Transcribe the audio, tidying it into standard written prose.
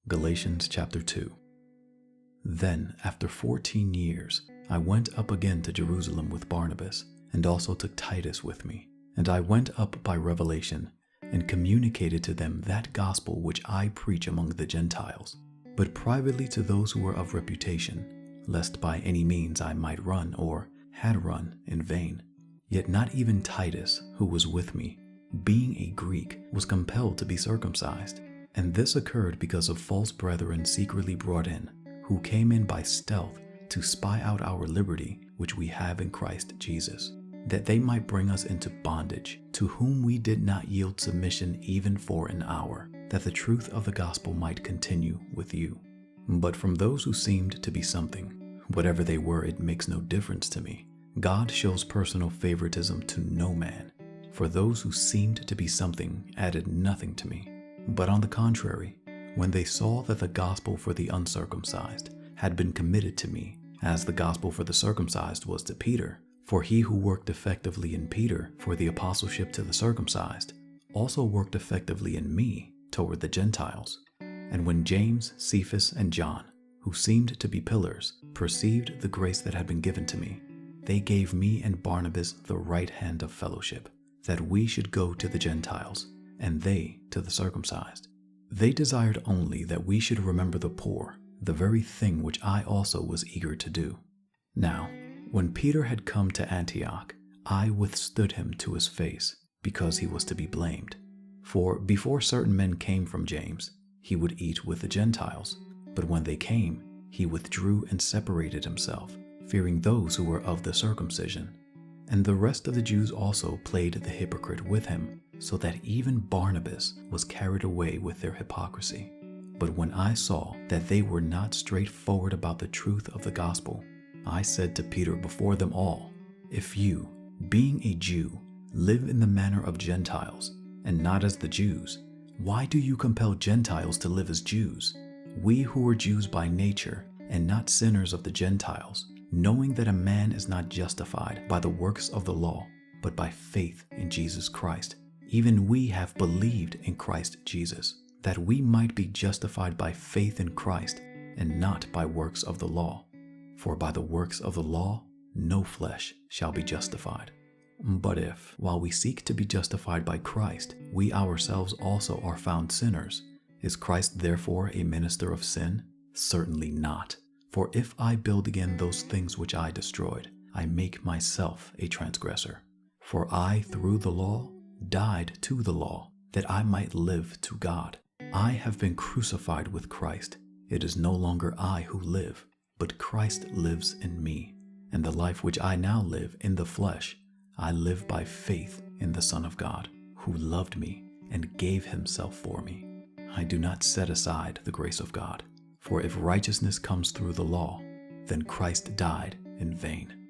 Galatians chapter 2. Then, after 14 years, I went up again to Jerusalem with Barnabas, and also took Titus with me. And I went up by revelation, and communicated to them that gospel which I preach among the Gentiles, but privately to those who were of reputation, lest by any means I might run, or had run, in vain. Yet not even Titus, who was with me, being a Greek, was compelled to be circumcised. And this occurred because of false brethren secretly brought in, who came in by stealth to spy out our liberty which we have in Christ Jesus, that they might bring us into bondage, to whom we did not yield submission even for an hour, that the truth of the gospel might continue with you. But from those who seemed to be something, whatever they were, it makes no difference to me. God shows personal favoritism to no man. For those who seemed to be something added nothing to me. But on the contrary, when they saw that the gospel for the uncircumcised had been committed to me, as the gospel for the circumcised was to Peter, for he who worked effectively in Peter for the apostleship to the circumcised, also worked effectively in me toward the Gentiles. And when James, Cephas, and John, who seemed to be pillars, perceived the grace that had been given to me, they gave me and Barnabas the right hand of fellowship, that we should go to the Gentiles, and they to the circumcised. They desired only that we should remember the poor, the very thing which I also was eager to do. Now, when Peter had come to Antioch, I withstood him to his face, because he was to be blamed. For before certain men came from James, he would eat with the Gentiles, but when they came, he withdrew and separated himself, fearing those who were of the circumcision. And the rest of the Jews also played the hypocrite with him, so that even Barnabas was carried away with their hypocrisy. But when I saw that they were not straightforward about the truth of the gospel, I said to Peter before them all, if you, being a Jew, live in the manner of Gentiles, and not as the Jews, why do you compel Gentiles to live as Jews? We who are Jews by nature, and not sinners of the Gentiles, knowing that a man is not justified by the works of the law, but by faith in Jesus Christ. Even we have believed in Christ Jesus, that we might be justified by faith in Christ, and not by works of the law. For by the works of the law, no flesh shall be justified. But if, while we seek to be justified by Christ, we ourselves also are found sinners, is Christ therefore a minister of sin? Certainly not. For if I build again those things which I destroyed, I make myself a transgressor. For I, through the law, died to the law, that I might live to God. I have been crucified with Christ. It is no longer I who live, but Christ lives in me. And the life which I now live in the flesh, I live by faith in the Son of God, who loved me and gave himself for me. I do not set aside the grace of God. For if righteousness comes through the law, then Christ died in vain.